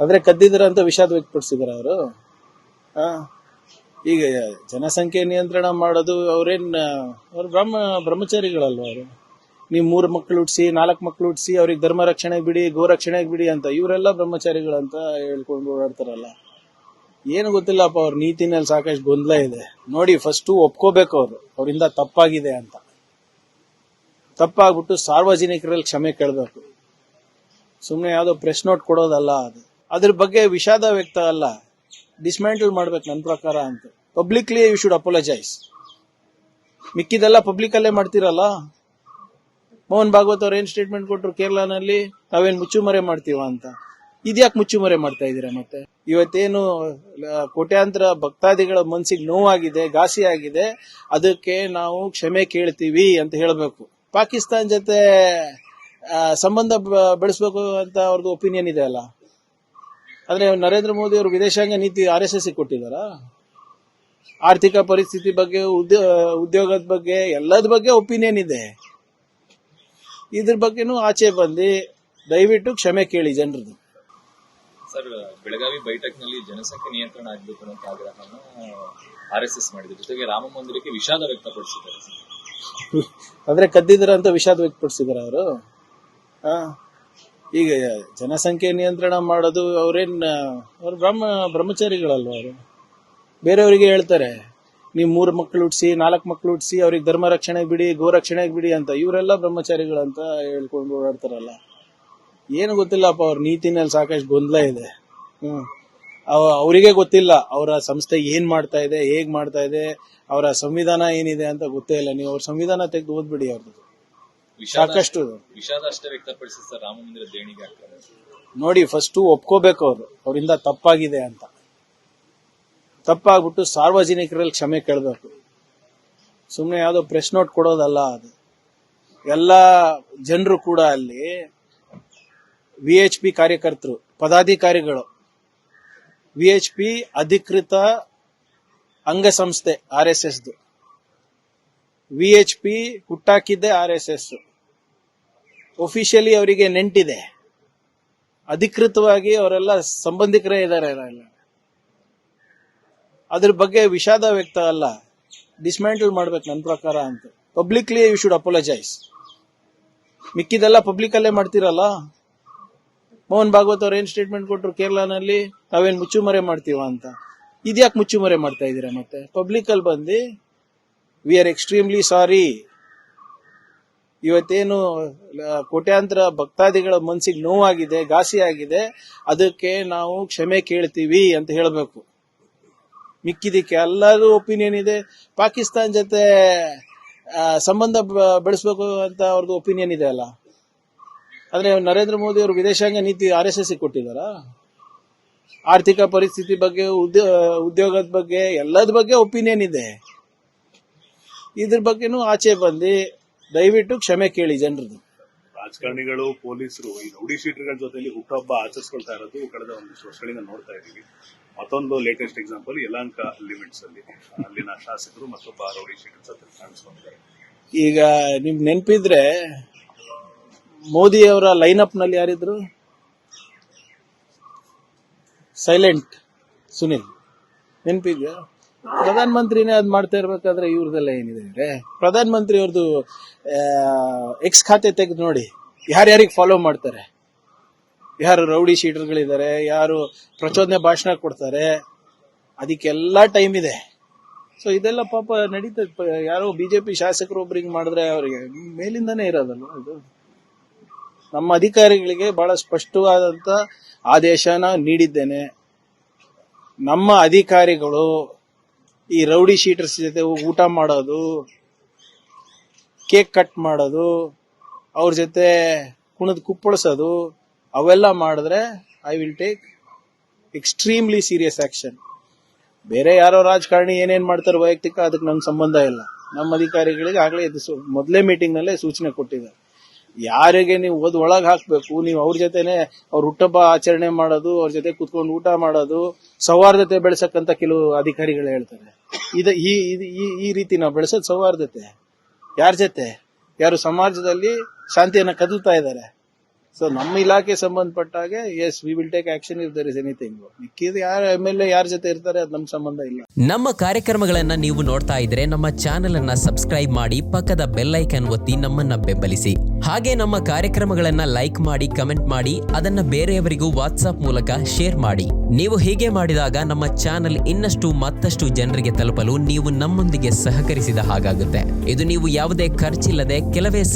ಆದ್ರೆ ಕದ್ದಿದ್ರ ಅಂತ ವಿಷಾದ ವ್ಯಕ್ತಪಡಿಸಿದಾರ ಅವರು. ಈಗ ಜನಸಂಖ್ಯೆ ನಿಯಂತ್ರಣ ಮಾಡೋದು ಅವ್ರು ಬ್ರಹ್ಮಚಾರಿಗಳಲ್ವ ಅವರು. ನೀವು 3 ಮಕ್ಕಳು ಹುಟ್ಟಿಸಿ 4 ಮಕ್ಕಳು ಹುಟ್ಟಿಸಿ ಅವ್ರಿಗೆ ಧರ್ಮ ರಕ್ಷಣೆಗೆ ಬಿಡಿ, ಗೋ ರಕ್ಷಣೆಗೆ ಬಿಡಿ ಅಂತ ಇವರೆಲ್ಲ ಬ್ರಹ್ಮಚಾರಿಗಳಂತ ಹೇಳ್ಕೊಂಡು ಓಡಾಡ್ತಾರಲ್ಲ. ಏನು ಗೊತ್ತಿಲ್ಲಪ್ಪ, ಅವ್ರ ನೀತಿನಲ್ಲಿ ಸಾಕಷ್ಟು ಗೊಂದಲ ಇದೆ ನೋಡಿ. ಫಸ್ಟ್ ಒಪ್ಕೋಬೇಕು ಅವರಿಂದ ತಪ್ಪಾಗಿದೆ ಅಂತ. ತಪ್ಪಾಗ್ಬಿಟ್ಟು ಸಾರ್ವಜನಿಕರಲ್ಲಿ ಕ್ಷಮೆ ಕೇಳಬೇಕು. ಸುಮ್ಮನೆ ಯಾವ್ದೋ ಪ್ರೆಸ್ ನೋಟ್ ಕೊಡೋದಲ್ಲ ಅದು. ಅದ್ರ ಬಗ್ಗೆ ವಿಷಾದ ವ್ಯಕ್ತ ಅಲ್ಲ, ಡಿಸ್ಮ್ಯಾಂಟಲ್ ಮಾಡ್ಬೇಕು ನನ್ನ ಪ್ರಕಾರ ಅಂತ. Publicly you should apologise. ಮಿಕ್ಕಿದೆಲ್ಲ ಪಬ್ಲಿಕ್ ಅಲ್ಲೇ ಮಾಡ್ತಿರಲ್ಲ. ಮೋಹನ್ ಭಾಗವತ್ ಅವ್ರು ಏನ್ ಸ್ಟೇಟ್ಮೆಂಟ್ ಕೊಟ್ರು ಕೇರಳನಲ್ಲಿ, ನಾವೇನ್ ಮುಚ್ಚುಮರೆ ಮಾಡ್ತೀವ ಅಂತ. ಇದ್ಯಾಕೆ ಮುಚ್ಚುಮರೆ ಮಾಡ್ತಾ ಇದೀರ? ಮತ್ತೆ ಇವತ್ತೇನು ಕೋಟ್ಯಾಂತರ ಭಕ್ತಾದಿಗಳ ಮನಸ್ಸಿಗೆ ನೋವಾಗಿದೆ, ಘಾಸಿ ಆಗಿದೆ, ಅದಕ್ಕೆ ನಾವು ಕ್ಷಮೆ ಕೇಳ್ತೀವಿ ಅಂತ ಹೇಳಬೇಕು. ಪಾಕಿಸ್ತಾನ್ ಜೊತೆ ಸಂಬಂಧ ಬೆಳೆಸಬೇಕು ಅಂತ ಅವ್ರದ್ದು ಒಪಿನಿಯನ್ ಇದೆ ಅಲ್ಲ. ಆದ್ರೆ ನರೇಂದ್ರ ಮೋದಿ ಅವರು ವಿದೇಶಾಂಗ ನೀತಿ RSS ಕೊಟ್ಟಿದಾರ. ಆರ್ಥಿಕ ಪರಿಸ್ಥಿತಿ ಬಗ್ಗೆ, ಉದ್ಯೋಗದ ಬಗ್ಗೆ, ಎಲ್ಲದ ಬಗ್ಗೆ ಒಪಿನಿಯನ್ ಇದೆ. ಇದ್ರ ಬಗ್ಗೆನೂ ಆಚೆ ಬಂದು ದಯವಿಟ್ಟು ಕ್ಷಮೆ ಕೇಳಿ ಜನರದು. ಸರ್, ಬೆಳಗಾವಿ ಬೈಠಕ್ ನಲ್ಲಿ ಜನಸಂಖ್ಯೆ ನಿಯಂತ್ರಣ ಆಗಬೇಕು ಅಂತ ಆಗ್ರಹವನ್ನು RSS ಮಾಡಿದೆ. ಜೊತೆಗೆ ರಾಮ ಮಂದಿರಕ್ಕೆ ವಿಷಾದ ವ್ಯಕ್ತಪಡಿಸಿದ್ದಾರೆ. ಆದ್ರೆ ಕದ್ದಿದ್ರ ಅಂತ ವಿಷಾದ ವ್ಯಕ್ತಪಡಿಸಿದಾರ ಅವರು. ಈಗ ಜನಸಂಖ್ಯೆ ನಿಯಂತ್ರಣ ಮಾಡೋದು ಅವ್ರು ಬ್ರಹ್ಮಚಾರಿಗಳಲ್ವ ಅವರು. ಬೇರೆಯವರಿಗೆ ಹೇಳ್ತಾರೆ ನೀವು 3 ಮಕ್ಕಳು ಹುಟ್ಟಿಸಿ 4 ಮಕ್ಕಳು ಹುಟ್ಟಿಸಿ ಅವ್ರಿಗೆ ಧರ್ಮ ರಕ್ಷಣೆಗೆ ಬಿಡಿ, ಗೋ ರಕ್ಷಣೆಗೆ ಬಿಡಿ ಅಂತ ಇವರೆಲ್ಲ ಬ್ರಹ್ಮಚಾರಿಗಳಂತ ಹೇಳ್ಕೊಂಡು ಓಡಾಡ್ತಾರಲ್ಲ. ಏನು ಗೊತ್ತಿಲ್ಲಪ್ಪ, ಅವ್ರ ನೀತಿನಲ್ಲಿ ಸಾಕಷ್ಟು ಗೊಂದಲ ಇದೆ. ಅವರಿಗೆ ಗೊತ್ತಿಲ್ಲ ಅವರ ಸಂಸ್ಥೆ ಏನ್ ಮಾಡ್ತಾ ಇದೆ, ಹೇಗ್ ಮಾಡ್ತಾ ಇದೆ, ಅವರ ಸಂವಿಧಾನ ಏನಿದೆ ಅಂತ ಗೊತ್ತೇ ಇಲ್ಲ. ನೀವು ಅವ್ರ ಸಂವಿಧಾನ ತೆಗೆದು ಓದ್ಬಿಡಿ. ಅವ್ರದ್ದು ಸಾಕಷ್ಟು ವಿಷಾದ ಅಷ್ಟೇ ವ್ಯಕ್ತಪಡಿಸಿ ಸರ್ ರಾಮ ಮಂದಿರ ದೇಣಿಗೆ ಆಗ್ತಾರೆ ನೋಡಿ. ಫಸ್ಟ್ ಒಪ್ಕೋಬೇಕು ಅವರಿಂದ ತಪ್ಪಾಗಿದೆ ಅಂತ. ತಪ್ಪಾಗ್ಬಿಟ್ಟು ಸಾರ್ವಜನಿಕರಲ್ಲಿ ಕ್ಷಮೆ ಕೇಳಬೇಕು. ಸುಮ್ಮನೆ ಯಾವ್ದೋ ಪ್ರೆಸ್ ನೋಟ್ ಕೊಡೋದಲ್ಲ ಅದು. ಎಲ್ಲ ಜನರು ಕೂಡ ಅಲ್ಲಿ VHP ಕಾರ್ಯಕರ್ತರು, ಪದಾಧಿಕಾರಿಗಳು, VHP ಅಧಿಕೃತ ಅಂಗಸಂಸ್ಥೆ RSSದು. VHP ಹುಟ್ಟಾಕಿದ್ದೆ RSS. ಒಫಿಷಿಯಲಿ ಅವರಿಗೆ ನೆಂಟಿದೆ, ಅಧಿಕೃತವಾಗಿ ಅವರೆಲ್ಲ ಸಂಬಂಧಿಕರೇ ಇದ್ದಾರೆ. ಅದ್ರ ಬಗ್ಗೆ ವಿಷಾದ ವ್ಯಕ್ತ ಅಲ್ಲ, ಡಿಸ್ಮ್ಯಾಂಟಲ್ ಮಾಡ್ಬೇಕು ನನ್ನ ಪ್ರಕಾರ ಅಂತ. Publicly you should apologise. ಮಿಕ್ಕಿದೆಲ್ಲ ಪಬ್ಲಿಕ್ ಅಲ್ಲೇ ಮಾಡ್ತಿರಲ್ಲ. ಮೋಹನ್ ಭಾಗವತ್ ಅವ್ರು ಏನ್ ಸ್ಟೇಟ್ಮೆಂಟ್ ಕೊಟ್ರು ಕೇರಳನಲ್ಲಿ, ನಾವೇನ್ ಮುಚ್ಚುಮರೆ ಮಾಡ್ತೀವ ಅಂತ. ಇದ್ಯಾಕೆ ಮುಚ್ಚುಮರೆ ಮಾಡ್ತಾ ಇದೀರ? ಮತ್ತೆ ಪಬ್ಲಿಕ್ ಅಲ್ಲಿ ಬಂದು ವಿ ಆರ್ ಎಕ್ಸ್ಟ್ರೀಮ್ಲಿ ಸಾರಿ. ಇವತ್ತೇನು ಕೋಟ್ಯಾಂತರ ಭಕ್ತಾದಿಗಳ ಮನಸ್ಸಿಗೆ ನೋವಾಗಿದೆ, ಘಾಸಿ ಆಗಿದೆ, ಅದಕ್ಕೆ ನಾವು ಕ್ಷಮೆ ಕೇಳ್ತೀವಿ ಅಂತ ಹೇಳಬೇಕು. ಮಿಕ್ಕಿದಕ್ಕೆ ಎಲ್ಲರೂ ಒಪಿನಿಯನ್ ಇದೆ. ಪಾಕಿಸ್ತಾನ್ ಜೊತೆ ಸಂಬಂಧ ಬೆಳೆಸಬೇಕು ಅಂತ ಅವ್ರದ್ದು ಒಪಿನಿಯನ್ ಇದೆ ಅಲ್ಲ. ಆದ್ರೆ ನರೇಂದ್ರ ಮೋದಿ ಅವರು ವಿದೇಶಾಂಗ ನೀತಿ RSS ಕೊಟ್ಟಿದಾರ. ಆರ್ಥಿಕ ಪರಿಸ್ಥಿತಿ ಬಗ್ಗೆ, ಉದ್ಯೋಗದ ಬಗ್ಗೆ, ಎಲ್ಲದ ಬಗ್ಗೆ ಒಪಿನಿಯನ್ ಇದೆ. ಇದ್ರ ಬಗ್ಗೆನೂ ಆಚೆ ಬಂದು ದಯವಿಟ್ಟು ಕ್ಷಮೆ ಕೇಳಿ ಜನರದು. ರಾಜಕಾರಣಿಗಳು, ಪೊಲೀಸರು ಈ ರೌಡಿ ಶೀಟರ್ಗಳ ಜೊತೆಲಿ ಹುಟ್ಟುಹಬ್ಬ ಆಚರಿಸ್ಕೊಳ್ತಾ ಇರೋದು ಕಳೆದ ಒಂದಿಷ್ಟು ವರ್ಷಗಳಿಂದ ನೋಡ್ತಾ ಇದ್ದೀವಿ. ಮತ್ತೊಂದು ಲೇಟೆಸ್ಟ್ ಎಕ್ಸಾಂಪಲ್ ಯಲಹಂಕ ಲಿಮಿಟ್ಸ್ ಅಲ್ಲಿ ಅಲ್ಲಿನ ಶಾಸಕರು ಮತ್ತೊಬ್ಬ ರೌಡಿ ಶೀಟರ್ ಜೊತೆ ಕಾಣಿಸ್ಕೊಂಡಿದ್ದಾರೆ. ಈಗ ನಿಮ್ ನೆನಪಿದ್ರೆ ಮೋದಿ ಅವರ ಲೈನ್ ಅಪ್ ನಲ್ಲಿ ಯಾರಿದ್ರು? ಸೈಲೆಂಟ್ ಸುನಿಲ್. ನೆನಪಿದ್ಯಾ? ಪ್ರಧಾನ ಮಂತ್ರಿನೇ ಅದ್ ಮಾಡ್ತಾ ಇರ್ಬೇಕಾದ್ರೆ ಇವ್ರದೆಲ್ಲ ಏನಿದೆ? ಪ್ರಧಾನ ಮಂತ್ರಿ ಅವ್ರದ್ದು ಎಕ್ಸ್ ಖಾತೆ ತೆಗೆದು ನೋಡಿ, ಯಾರ್ಯಾರಿಗೆ ಫಾಲೋ ಮಾಡ್ತಾರೆ, ಯಾರು ರೌಡಿ ಶೀಟರ್ಗಳಿದ್ದಾರೆ, ಯಾರು ಪ್ರಚೋದನೆ ಭಾಷಣ ಕೊಡ್ತಾರೆ, ಅದಕ್ಕೆಲ್ಲ ಟೈಮ್ ಇದೆ. ಸೊ ಇದೆಲ್ಲ ಪಾಪ ನಡೀತದೆ. ಯಾರೋ ಬಿಜೆಪಿ ಶಾಸಕರು ಒಬ್ರಿಗೆ ಮಾಡಿದ್ರೆ ಅವರಿಗೆ ಮೇಲಿಂದಾನೇ ಇರೋದಲ್ವ ಇದು. ನಮ್ಮ ಅಧಿಕಾರಿಗಳಿಗೆ ಬಹಳ ಸ್ಪಷ್ಟವಾದಂತ ಆದೇಶನ ನೀಡಿದ್ದೇನೆ. ನಮ್ಮ ಅಧಿಕಾರಿಗಳು ಈ ರೌಡಿ ಶೀಟರ್ಸ್ ಜೊತೆ ಊಟ ಮಾಡೋದು, ಕೇಕ್ ಕಟ್ ಮಾಡೋದು, ಅವ್ರ ಜೊತೆ ಕುಣದ್ ಕುಪ್ಪಳಿಸೋದು, ಅವೆಲ್ಲ ಮಾಡಿದ್ರೆ I will take extremely serious action. ಬೇರೆ ಯಾರೋ ರಾಜಕಾರಣಿ ಏನೇನ್ ಮಾಡ್ತಾರೆ ವೈಯಕ್ತಿಕ, ಅದಕ್ಕೆ ನಂಗೆ ಸಂಬಂಧ ಇಲ್ಲ. ನಮ್ಮ ಅಧಿಕಾರಿಗಳಿಗೆ ಆಗ್ಲೇ ಮೊದಲೇ ಮೀಟಿಂಗ್ ನಲ್ಲೇ ಸೂಚನೆ ಕೊಟ್ಟಿದ್ದಾರೆ. ಯಾರಿಗೆ ನೀವು ಒಳಗ್ ಹಾಕ್ಬೇಕು, ನೀವು ಅವ್ರ ಜೊತೆನೆ ಅವ್ರ ಹುಟ್ಟಹಬ್ಬ ಆಚರಣೆ ಮಾಡೋದು, ಅವ್ರ ಜೊತೆ ಕುತ್ಕೊಂಡು ಊಟ ಮಾಡೋದು, ಸೌಹಾರ್ದತೆ ಬೆಳೆಸಕ್ಕಂತ ಕೆಲವು ಅಧಿಕಾರಿಗಳು ಹೇಳ್ತಾರೆ. ಈ ರೀತಿ ನಾವು ಬೆಳೆಸೋದು ಸೌಹಾರ್ದತೆ ಯಾರ ಜೊತೆ? ಯಾರು ಸಮಾಜದಲ್ಲಿ ಶಾಂತಿಯನ್ನ ಕದಲ್ತಾ ಇದ್ದಾರೆ, ಸೊ ನಮ್ಮ ಇಲಾಖೆ ಸಂಬಂಧಪಟ್ಟಾಗೆ yes we will take action if there is anything. ಮಿಕ್ಕಿದ ಯಾರು MLA ಯಾರ ಜೊತೆ ಇರ್ತಾರೆ ಅದು ನಮ್ ಸಂಬಂಧ ಇಲ್ಲ. ನಮ್ಮ ಕಾರ್ಯಕ್ರಮಗಳನ್ನ ನೀವು ನೋಡ್ತಾ ಇದ್ರೆ ನಮ್ಮ ಚಾನೆಲ್ ಅನ್ನ ಸಬ್ಸ್ಕ್ರೈಬ್ ಮಾಡಿ, ಪಕ್ಕದ ಬೆಲ್ ಐಕಾನ್ ಒತ್ತಿ ನಮ್ಮನ್ನ ಬೆಂಬಲಿಸಿ. ಹಾಗೆ ನಮ್ಮ ಕಾರ್ಯಕ್ರಮಗಳನ್ನ ಲೈಕ್ ಮಾಡಿ, ಕಮೆಂಟ್ ಮಾಡಿ, ಅದನ್ನ ಬೇರೆಯವರಿಗೂ ವಾಟ್ಸ್ಆಪ್ ಮೂಲಕ ಶೇರ್ ಮಾಡಿ. ನೀವು ಹೀಗೆ ಮಾಡಿದಾಗ ನಮ್ಮ ಚಾನೆಲ್ ಇನ್ನಷ್ಟು ಮತ್ತಷ್ಟು ಜನರಿಗೆ ತಲುಪಲು ನೀವು ನಮ್ಮೊಂದಿಗೆ ಸಹಕರಿಸಿದ ಹಾಗಾಗುತ್ತೆ. ಇದು ನೀವು ಯಾವುದೇ ಖರ್ಚಿಲ್ಲದೆ ಕೆಲವೇ